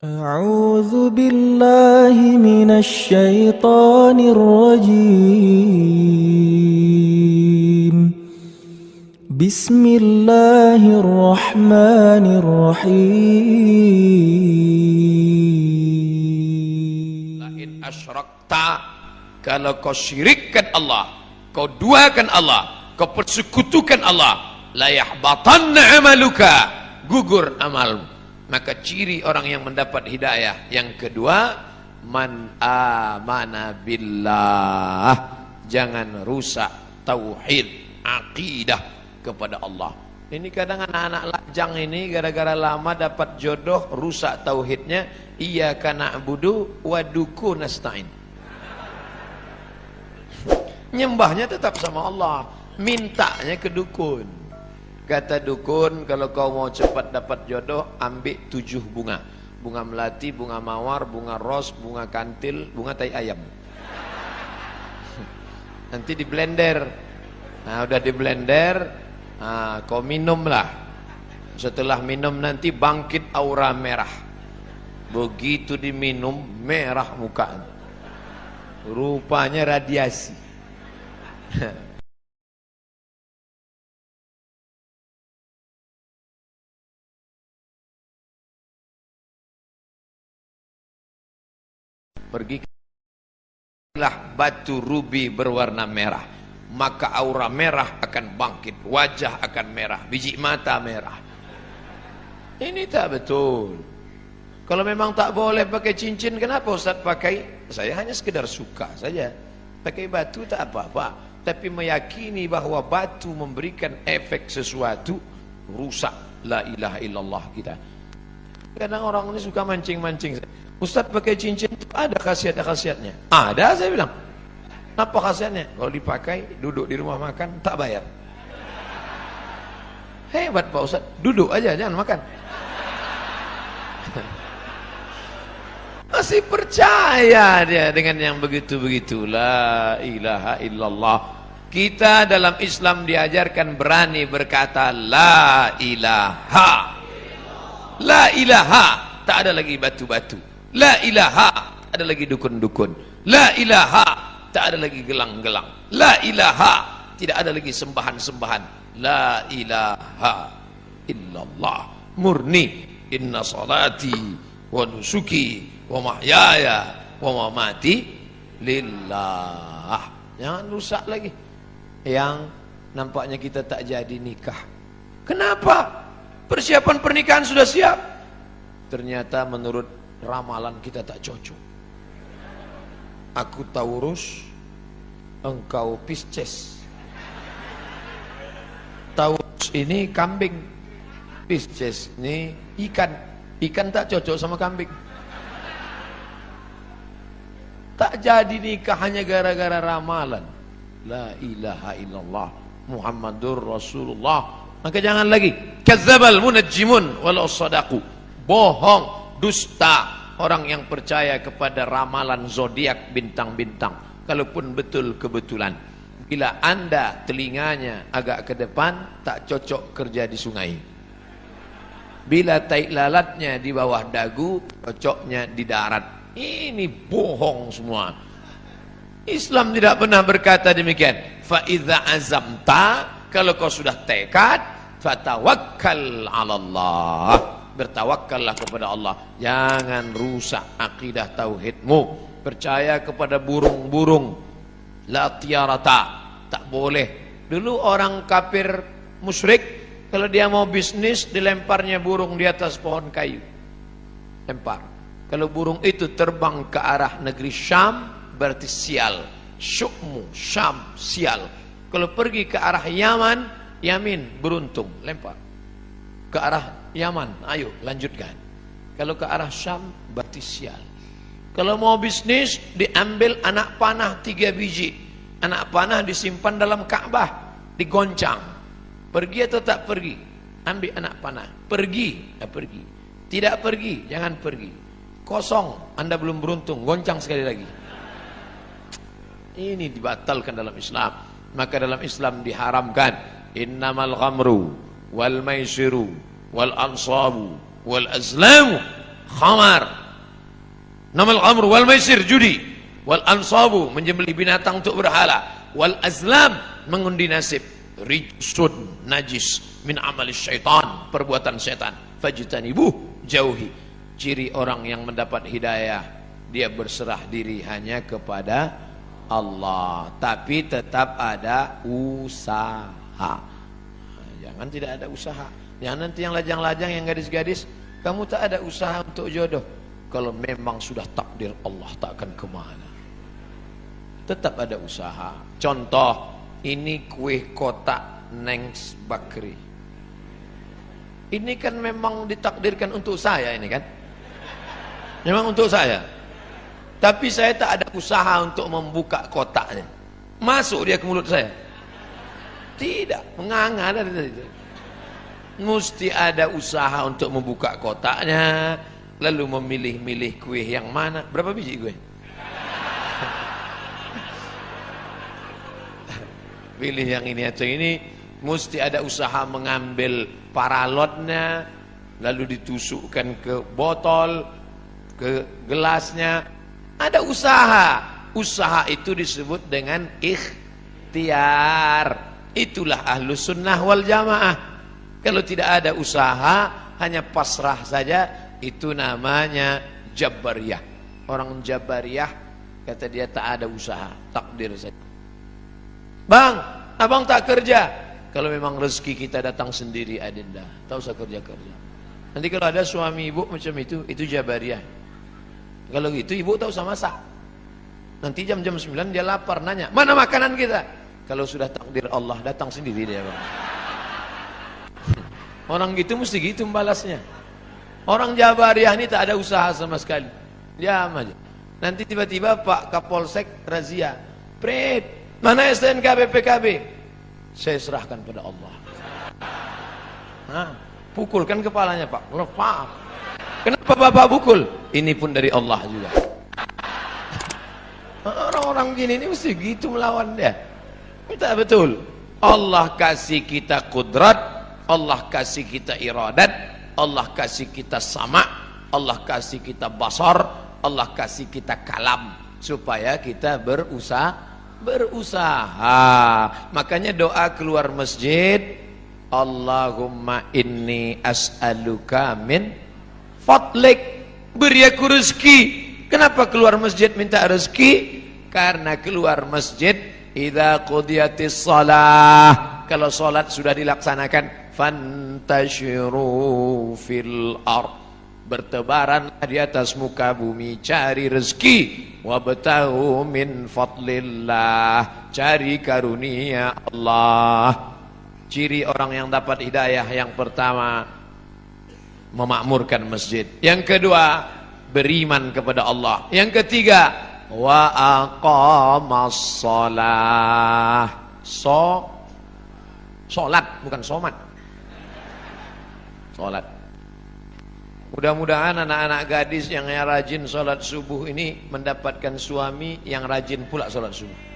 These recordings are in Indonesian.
أعوذ بالله من الشيطان الرجيم بسم الله الرحمن الرحيم. Lain asyrakta, kalau kau syirikkan Allah, kau duakan Allah, kau persekutukan Allah, la yahbatanna amaluka, gugur amalmu. Maka ciri orang yang mendapat hidayah yang kedua, man amana billah, jangan rusak tauhid, akidah kepada Allah. Ini kadang anak-anak lajang ini gara-gara lama dapat jodoh rusak tauhidnya. Iyyaka na'budu wa duku nasta'in. Nyembahnya tetap sama Allah, mintanya ke dukun. Kata dukun, kalau kau mau cepat dapat jodoh, ambil 7 bunga. Bunga melati, bunga mawar, bunga ros, bunga kantil, bunga tai ayam. Nanti di blender. Nah, udah di blender, nah, kau minumlah. Setelah minum nanti bangkit aura merah. Begitu diminum, merah muka. Rupanya radiasi. Pergilah batu rubi berwarna merah, maka aura merah akan bangkit, wajah akan merah, biji mata merah. Ini tak betul. Kalau memang tak boleh pakai cincin, kenapa Ustaz pakai? Saya hanya sekedar suka saja. Pakai batu tak apa-apa, tapi meyakini bahwa batu memberikan efek sesuatu, rusak la ilaha illallah kita. Kadang orang ini suka mancing-mancing. Ustaz pakai cincin ada khasiat-khasiatnya. Ada, saya bilang. Apa khasiatnya? Kalau dipakai, duduk di rumah makan, tak bayar. Hebat Pak Ustaz. Duduk aja, jangan makan. Masih percaya dia dengan yang begitu-begitu. La ilaha illallah. Kita dalam Islam diajarkan berani berkata la ilaha. La ilaha. Tak ada lagi batu-batu. La ilaha, tak ada lagi dukun-dukun. La ilaha, tak ada lagi gelang-gelang. La ilaha, tidak ada lagi sembahan-sembahan. La ilaha illallah. Murni. Inna salati wa nusuki wa mahyaya wa mamati lillah. Jangan rusak lagi. Yang nampaknya kita tak jadi nikah. Kenapa? Persiapan pernikahan sudah siap. Ternyata menurut ramalan kita tak cocok. Aku Taurus, engkau Pisces. Taurus ini kambing, Pisces ini ikan. Ikan tak cocok sama kambing. Tak jadi nikah hanya gara-gara ramalan. La ilaha illallah Muhammadur Rasulullah. Maka jangan lagi kazzabal munajjimun walau sadaqu. Bohong, dusta orang yang percaya kepada ramalan zodiak bintang-bintang, kalaupun betul kebetulan. Bila anda telinganya agak ke depan, tak cocok kerja di sungai. Bila tai lalatnya di bawah dagu, cocoknya di darat. Ini bohong semua. Islam tidak pernah berkata demikian. Fa idza azamta, kalau kau sudah tekad, fatawakkal 'ala Allah. Bertawakkallah kepada Allah. Jangan rusak akidah tauhidmu. Percaya kepada burung-burung. La tiarata, tak boleh. Dulu orang kafir musyrik, kalau dia mau bisnis, dilemparnya burung di atas pohon kayu. Lempar. Kalau burung itu terbang ke arah negeri Syam, berarti sial. Syukmu, Syam, sial. Kalau pergi ke arah Yaman, Yamin, beruntung. Lempar ke arah Yaman, ayo lanjutkan. Kalau ke arah Syam, berarti sial. Kalau mau bisnis, diambil anak panah 3 biji. Anak panah disimpan dalam Ka'bah, digoncang. Pergi atau tak pergi? Ambil anak panah. Pergi, pergi. Tidak pergi, jangan pergi. Kosong, anda belum beruntung, goncang sekali lagi. Ini dibatalkan dalam Islam. Maka dalam Islam diharamkan innamal ghamru wal maisiru wal ansabu wal azlamu khamar, namal khamr wal maisir, judi, wal ansabu, menyembelih binatang untuk berhala, wal azlam, mengundi nasib, rijsun, najis, min amalis syaitan, perbuatan setan, fajtanibuh, jauhi. Ciri orang yang mendapat hidayah, dia berserah diri hanya kepada Allah, tapi tetap ada usaha. Jangan tidak ada usaha. Jangan nanti yang lajang-lajang, yang gadis-gadis, kamu tak ada usaha untuk jodoh. Kalau memang sudah takdir Allah, tak akan kemana. Tetap ada usaha. Contoh, ini kue kotak Nengs Bakri. Ini kan memang ditakdirkan untuk saya ini kan. Memang untuk saya. Tapi saya tak ada usaha untuk membuka kotaknya. Masuk dia ke mulut saya. Tidak, menganga dari tadi. Mesti ada usaha untuk membuka kotaknya, lalu memilih-milih kue yang mana. Berapa biji kue? Pilih yang ini atau ini. Mesti ada usaha mengambil paralotnya, lalu ditusukkan ke botol, ke gelasnya. Ada usaha. Usaha itu disebut dengan ikhtiar. Itulah ahlus sunnah wal jamaah. Kalau tidak ada usaha, hanya pasrah saja, itu namanya Jabariyah. Orang Jabariyah kata dia tak ada usaha, takdir saja. Bang, abang tak kerja. Kalau memang rezeki kita datang sendiri, adinda, tak usah kerja-kerja. Nanti kalau ada suami ibu macam itu Jabariyah. Kalau gitu ibu tak usah masak. Nanti jam-jam 9 dia lapar, nanya, mana makanan kita? Kalau sudah takdir Allah, datang sendiri dia, bang. Orang gitu mesti gitu membalasnya. Orang Jabariyah ini tak ada usaha sama sekali. Diam aja. Nanti tiba-tiba Pak Kapolsek razia. Prit, mana STNK BPKB? Saya serahkan pada Allah. Nah, pukulkan kepalanya Pak. Lepas. Kenapa Bapak pukul? Ini pun dari Allah juga. Orang-orang gini ini mesti gitu melawan dia. Kita betul. Allah kasih kita kudrat, Allah kasih kita iradat, Allah kasih kita sama, Allah kasih kita basar, Allah kasih kita kalam, supaya kita berusaha. Makanya doa keluar masjid, Allahumma inni as'aluka min fadlik, beri aku rezeki. Kenapa keluar masjid minta rezeki? Karena keluar masjid idza qudiyatis shalah, kalau salat sudah dilaksanakan, fantashiru fil ard, bertebaran di atas muka bumi, cari rezeki, wabtahu min fadlillah, cari karunia Allah. Ciri orang yang dapat hidayah yang pertama, memakmurkan masjid. Yang kedua, beriman kepada Allah. Yang ketiga, wa aqamas shalah. Salat, bukan somat. Salat. Mudah-mudahan anak-anak gadis yang rajin salat subuh ini mendapatkan suami yang rajin pula salat subuh.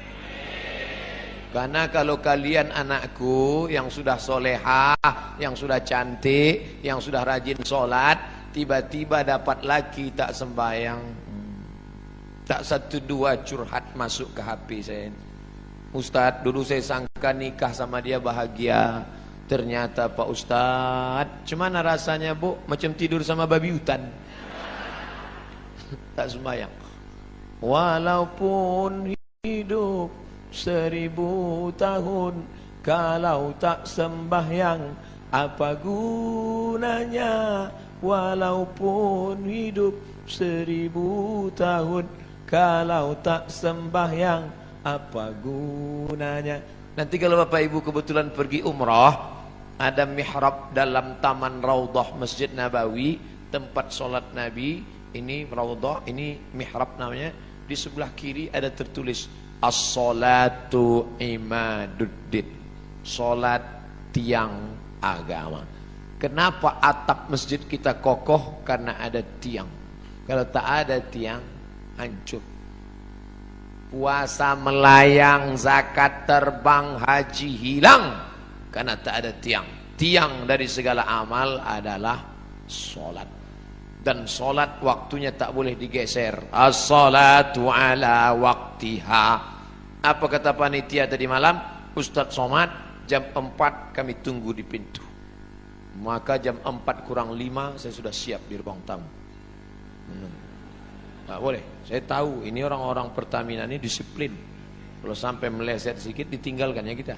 Karena kalau kalian anakku yang sudah solehah, yang sudah cantik, yang sudah rajin sholat, tiba-tiba dapat laki tak sembahyang, tak satu dua curhat masuk ke HP saya. Ustadz, dulu saya sangka nikah sama dia bahagia, ternyata Pak Ustadz, cuman rasanya bu, macam tidur sama babi hutan. Tak sembahyang. Walaupun hidup 1000 tahun, kalau tak sembahyang, apa gunanya? Walaupun hidup 1000 tahun, kalau tak sembahyang, apa gunanya? Nanti kalau Bapak Ibu kebetulan pergi umrah, ada mihrab dalam taman Raudhah Masjid Nabawi, tempat sholat Nabi. Ini Raudhah, ini mihrab namanya. Di sebelah kiri ada tertulis as-salatu imaduddin, salat tiang agama. Kenapa atap masjid kita kokoh? Karena ada tiang. Kalau tak ada tiang, hancur. Puasa melayang, zakat terbang, haji hilang, karena tak ada tiang. Tiang dari segala amal adalah salat. Dan solat waktunya tak boleh digeser. As-salatu ala waktiha. Apa kata panitia tadi malam? Ustadz Somad, jam 4 kami tunggu di pintu. Maka jam 4 kurang 5 saya sudah siap di ruang tamu. Tak boleh. Saya tahu ini orang-orang Pertamina ini disiplin. Kalau sampai meleset sedikit ditinggalkan ya kita.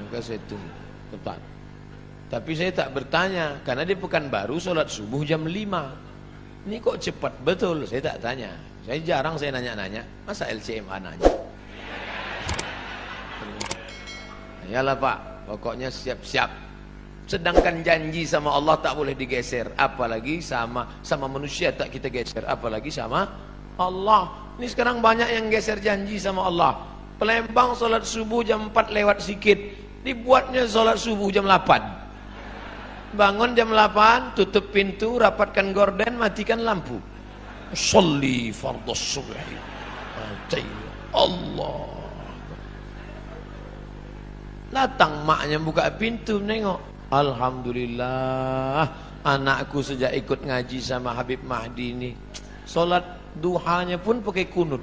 Maka saya tunggu tepat. Tapi saya tak bertanya karena di Pekanbaru sholat subuh jam 5. Ini kok cepat betul? Saya tak tanya. Saya jarang saya nanya-nanya. Masa LCMA nanya? Yalah Pak, pokoknya siap-siap. Sedangkan janji sama Allah tak boleh digeser, apalagi sama manusia tak kita geser, apalagi sama Allah. Ini sekarang banyak yang geser janji sama Allah. Palembang sholat subuh jam 4 lewat sikit, dibuatnya sholat subuh jam 8. Bangun jam 8, tutup pintu, rapatkan gorden, matikan lampu. Sholli fardhu subhi. Allah. Datang maknya buka pintu nengok. Alhamdulillah, anakku sejak ikut ngaji sama Habib Mahdi ini, sholat duhanya pun pakai kunut.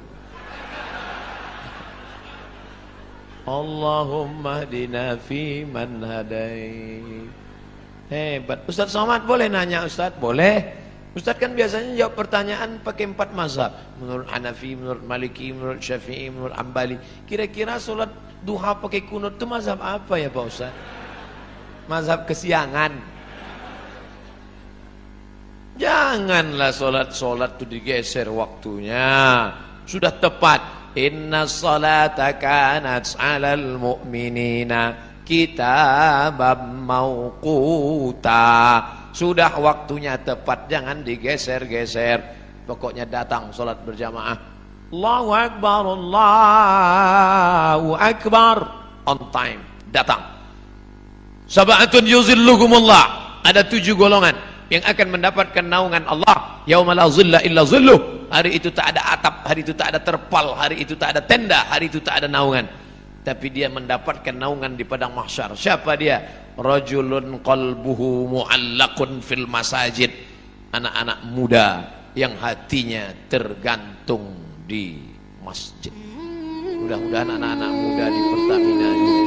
Allahumma hdina fi man hadai. Hebat. Ustadz Somad boleh nanya Ustadz? Boleh. Ustadz kan biasanya jawab pertanyaan pakai 4 mazhab. Menurut Hanafi, menurut Maliki, menurut Syafi'i, menurut Ambali. Kira-kira sholat duha pakai kunut itu mazhab apa ya Pak Ustadz? Mazhab kesiangan. Janganlah sholat itu digeser waktunya. Sudah tepat. Inna salata kanat 'alal mu'minina kitabam mauquta. Sudah waktunya tepat, jangan digeser-geser. Pokoknya datang sholat berjamaah. Allahu Akbar, Allahu Akbar. On time, datang. Sab'atun yuzilluhumullah. Ada 7 golongan yang akan mendapatkan naungan Allah. Yauma la zilla illa zilluh. Hari itu tak ada atap, hari itu tak ada terpal, hari itu tak ada tenda, hari itu tak ada naungan. Tapi dia mendapatkan naungan di padang mahsyar. Siapa dia? Rajulun qalbuhu mu'allaqun fil masajid. Anak-anak muda yang hatinya tergantung di masjid. Mudah-mudahan anak-anak muda di Pertamina ini